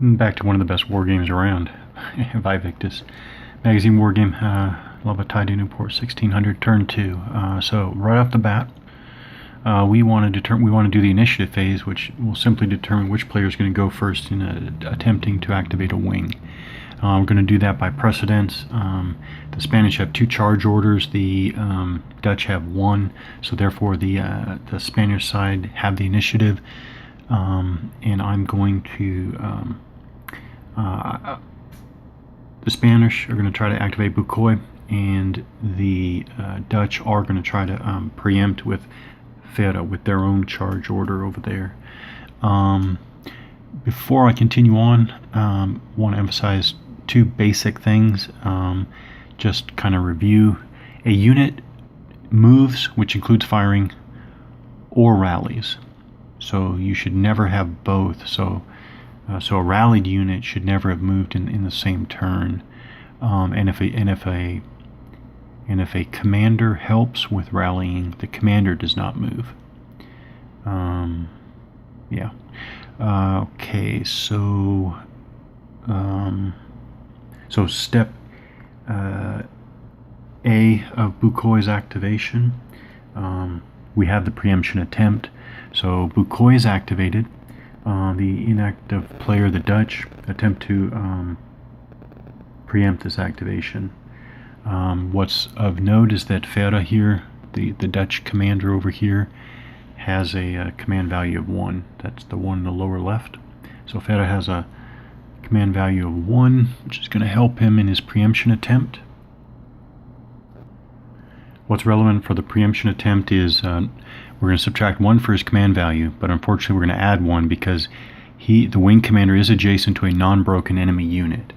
Back to one of the best war games around, Vivictus. Magazine war game, Nieuport, Nieuport, 1600, turn 2. So right off the bat, we want to do the initiative phase, which will simply determine which player is going to go first in attempting to activate a wing. We're going to do that by precedence. The Spanish have 2 charge orders. The Dutch have 1. So therefore, the Spanish side have the initiative. And I'm going to. The Spanish are going to try to activate Bukoy, and the Dutch are going to try to preempt with Fera with their own charge order over there. Before I continue on, want to emphasize 2 basic things. Just kind of review. A unit moves, which includes firing, or rallies. So you should never have both. So a rallied unit should never have moved in the same turn. And if a commander helps with rallying, the commander does not move. Yeah. Okay. So step A of Bukoy's activation. We have the preemption attempt. So Bukoy is activated. The inactive player, the Dutch, attempt to preempt this activation. What's of note is that Fera here, the Dutch commander over here, has a command value of 1. That's the one in the lower left. So Fera has a command value of 1, which is going to help him in his preemption attempt. What's relevant for the preemption attempt is we're going to subtract 1 for his command value, but unfortunately we're going to add 1 because the wing commander is adjacent to a non-broken enemy unit.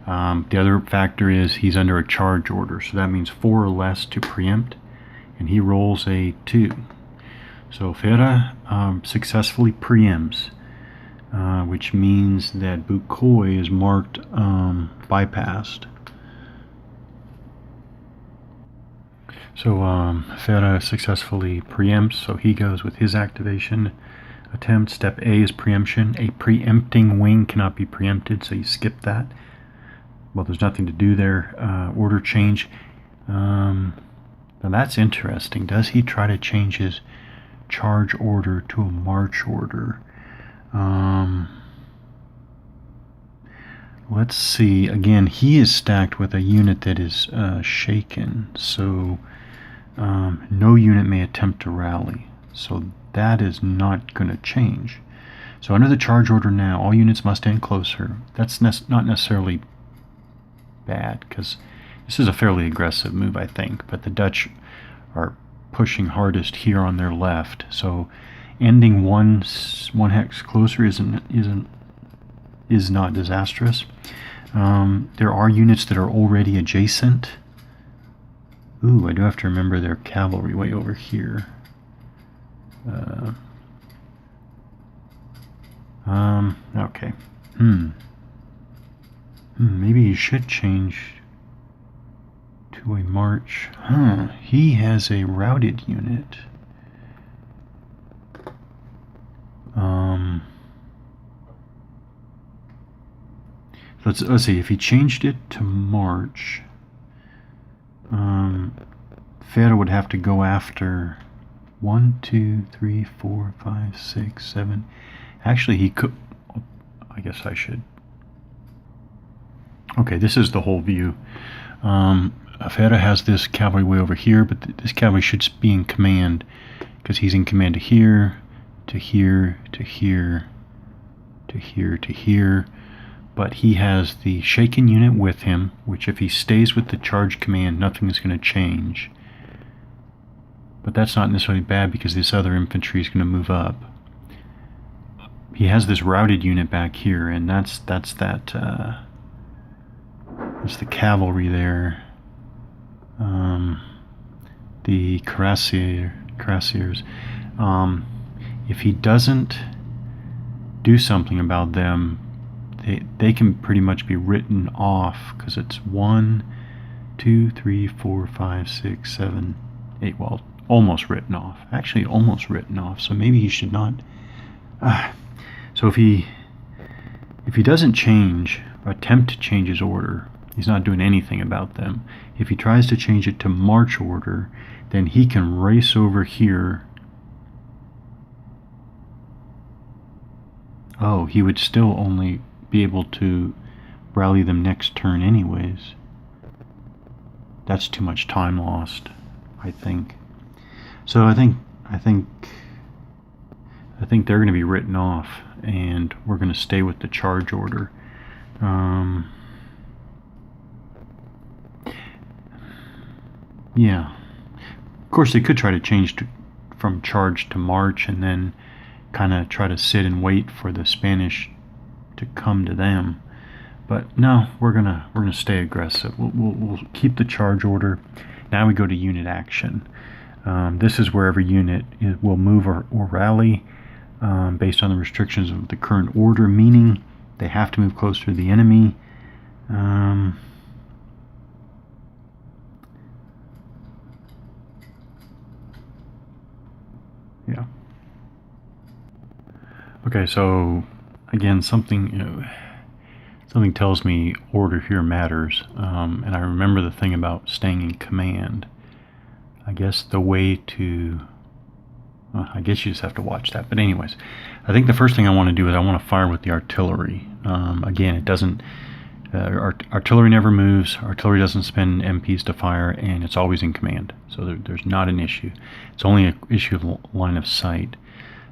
The other factor is he's under a charge order, so that means 4 or less to preempt, and he rolls a 2. So Fera successfully preempts, which means that Bukoy is marked bypassed. So Fera successfully preempts, so he goes with his activation attempt. Step A is preemption. A preempting wing cannot be preempted, so you skip that. Well, there's nothing to do there. Order change. Now that's interesting. Does he try to change his charge order to a march order? Let's see. Again, he is stacked with a unit that is shaken, so no unit may attempt to rally. So that is not going to change. So under the charge order now, all units must stand closer. That's not necessarily bad, because this is a fairly aggressive move, I think, but the Dutch are pushing hardest here on their left, so ending one hex closer is not disastrous. There are units that are already adjacent. Ooh, I do have to remember their cavalry way over here. Okay. Maybe you should change to a march. He has a routed unit. Let's see, if he changed it to march, Fera would have to go after 1, 2, 3, 4, 5, 6, 7. Actually, he could. I guess I should. Okay, this is the whole view. Fera has this cavalry way over here, but this cavalry should be in command, because he's in command to here, to here, to here, to here, to here. But he has the shaken unit with him, which if he stays with the charge command, nothing is going to change. But that's not necessarily bad, because this other infantry is going to move up. He has this routed unit back here, and that's the cavalry there. The cuirassiers. If he doesn't do something about them, they can pretty much be written off, because it's 1, 2, 3, 4, 5, 6, 7, 8. Well, almost written off. Actually, almost written off. So maybe he should not. So if he if he doesn't change, or attempt to change his order, he's not doing anything about them. If he tries to change it to march order, then he can race over here. Oh, he would still only be able to rally them next turn anyways. That's too much time lost, I think. So I think they're going to be written off, and we're going to stay with the charge order. Yeah. Of course, they could try to change from charge to march, and then kind of try to sit and wait for the Spanish to come to them. But no, we're gonna stay aggressive. We'll keep the charge order. Now we go to unit action. This is where every unit will move or rally based on the restrictions of the current order, meaning they have to move closer to the enemy. Yeah. Okay, so again, something tells me order here matters, and I remember the thing about staying in command. I guess the way to, I guess you just have to watch that. But anyways, I think the first thing I want to do is I want to fire with the artillery. Again, it doesn't, artillery never moves, artillery doesn't spend MPs to fire, and it's always in command. So there's not an issue. It's only an issue of line of sight.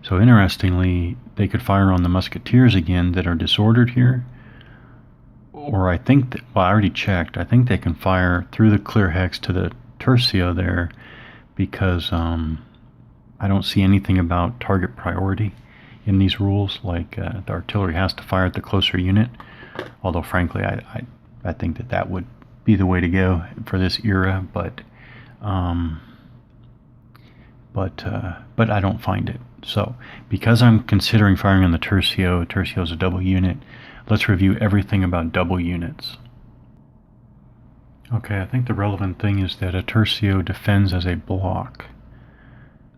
So interestingly, they could fire on the musketeers again that are disordered here. Or I think, well, I already checked, I think they can fire through the clear hex to the tercio there, because I don't see anything about target priority in these rules, like the artillery has to fire at the closer unit, although frankly I think that would be the way to go for this era, but I don't find it. So because I'm considering firing on the tercio is a double unit, let's review everything about double units. Okay, I think the relevant thing is that a tercio defends as a block.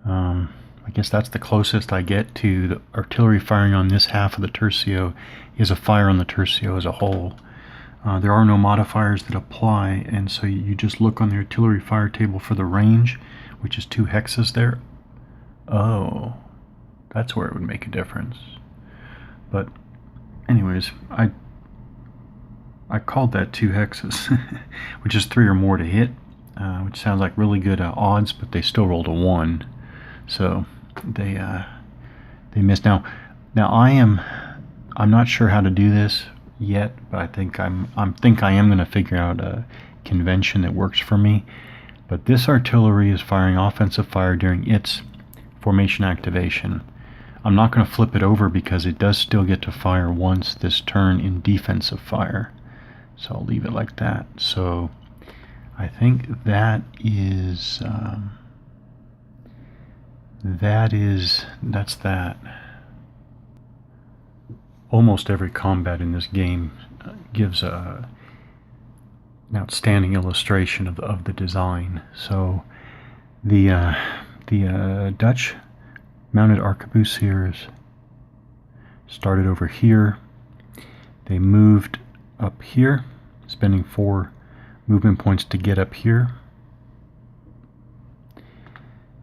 I guess that's the closest I get to the artillery firing on this half of the tercio is a fire on the tercio as a whole. There are no modifiers that apply, and so you just look on the artillery fire table for the range, which is 2 hexes there. Oh, that's where it would make a difference. But anyways, I called that 2 hexes, which is 3 or more to hit, which sounds like really good odds, but they still rolled a 1, so they missed. Now I'm not sure how to do this yet, but I think I am going to figure out a convention that works for me. But this artillery is firing offensive fire during its formation activation. I'm not going to flip it over because it does still get to fire once this turn in defensive fire. So I'll leave it like that. So I think that's that. Almost every combat in this game gives an outstanding illustration of the design. So the Dutch mounted arquebusiers started over here. They moved up here, spending 4 movement points to get up here.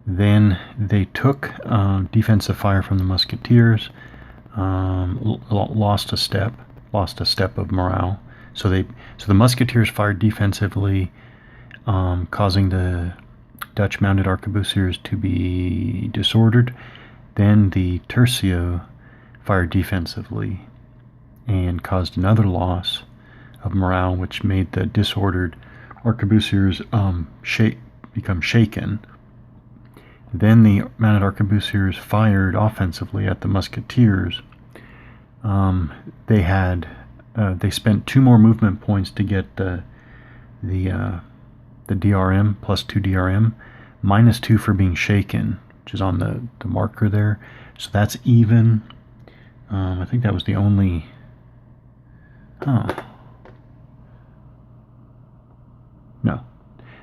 Then they took defensive fire from the musketeers, lost a step of morale. So the musketeers fired defensively, causing the Dutch mounted arquebusiers to be disordered. Then the tercio fired defensively and caused another loss of morale, which made the disordered arquebusiers become shaken. Then the mounted arquebusiers fired offensively at the musketeers. They spent 2 more movement points to get the DRM, plus 2 DRM, minus 2 for being shaken, which is on the marker there. So that's even. I think that was the only. No.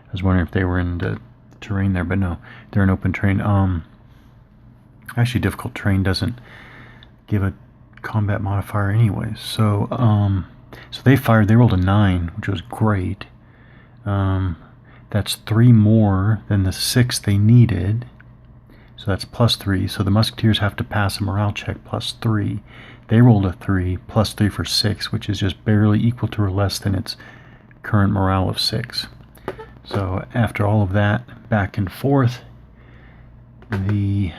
I was wondering if they were in the terrain there, but no, they're in open terrain. Actually, difficult terrain doesn't give a combat modifier anyways. So so they rolled a 9, which was great. That's 3 more than the 6 they needed. So that's +3. So the musketeers have to pass a morale check +3. They rolled a 3, +3 for 6, which is just barely equal to or less than its current morale of 6. So after all of that back and forth, the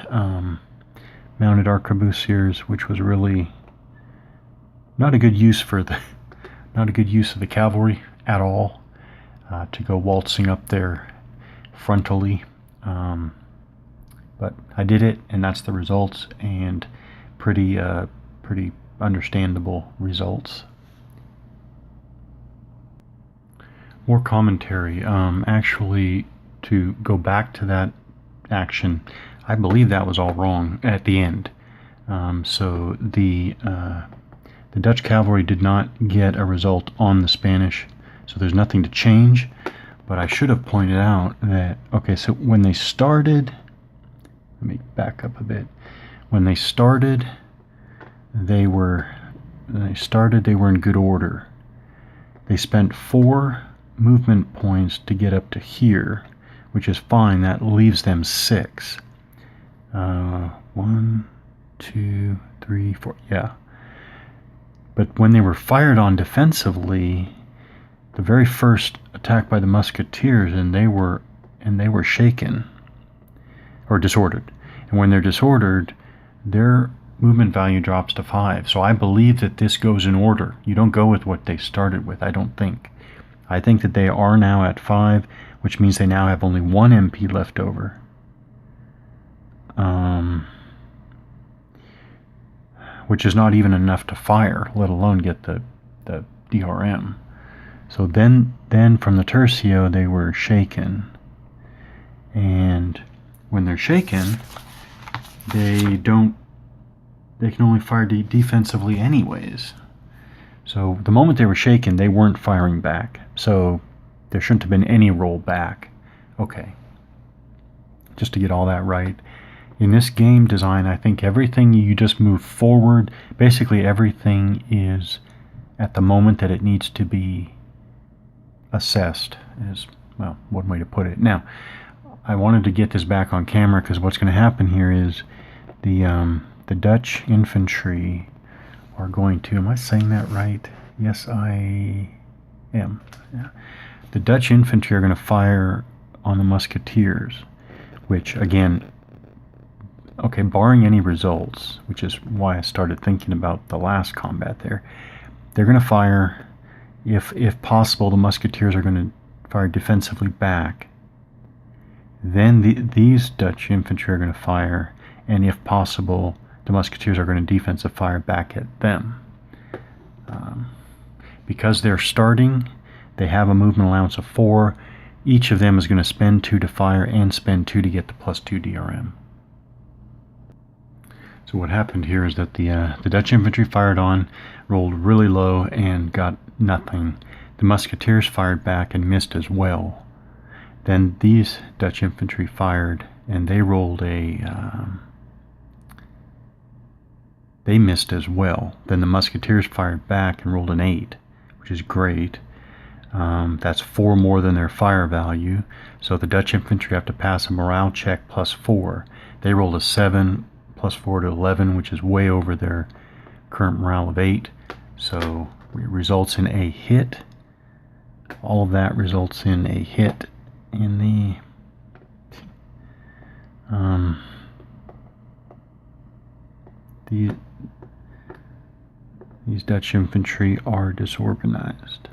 mounted arquebusiers, which was really not a good use of the cavalry at all, to go waltzing up there frontally. But I did it, and that's the results, and pretty understandable results. More commentary. Actually, to go back to that action, I believe that was all wrong at the end. So the Dutch cavalry did not get a result on the Spanish, so there's nothing to change. But I should have pointed out that, okay, so when they started, let me back up a bit. When they started, they were in good order. They spent 4 movement points to get up to here, which is fine. That leaves them 6. 1, 2, 3, 4. Yeah. But when they were fired on defensively, the very first attack by the musketeers, and they were shaken or disordered. And when they're disordered, their movement value drops to 5. So I believe that this goes in order. You don't go with what they started with, I don't think. I think that they are now at 5, which means they now have only 1 MP left over. Which is not even enough to fire, let alone get the DRM. So then from the Tercio, they were shaken. And when they're shaken, they can only fire defensively anyways. So the moment they were shaken, they weren't firing back. So there shouldn't have been any roll back. Okay. Just to get all that right. In this game design, I think everything you just move forward, basically everything is at the moment that it needs to be assessed, is, well, one way to put it. Now, I wanted to get this back on camera because what's going to happen here is the Dutch infantry are going to, am I saying that right? Yes, I am. Yeah. The Dutch infantry are going to fire on the musketeers, which again, okay, barring any results, which is why I started thinking about the last combat there, they're going to fire, if possible, the musketeers are going to fire defensively back. Then these Dutch infantry are going to fire, and if possible, the musketeers are going to defensive fire back at them. Because they're starting, they have a movement allowance of 4. Each of them is going to spend 2 to fire and spend 2 to get the +2 DRM. So what happened here is that the Dutch infantry fired on, rolled really low, and got nothing. The musketeers fired back and missed as well. Then these Dutch infantry fired, and they rolled they missed as well. Then the musketeers fired back and rolled an 8, which is great. That's 4 more than their fire value. So the Dutch infantry have to pass a morale check +4. They rolled a 7, +4 to 11, which is way over their current morale of 8. So it results in a hit. All of that results in a hit in these Dutch infantry are disorganized.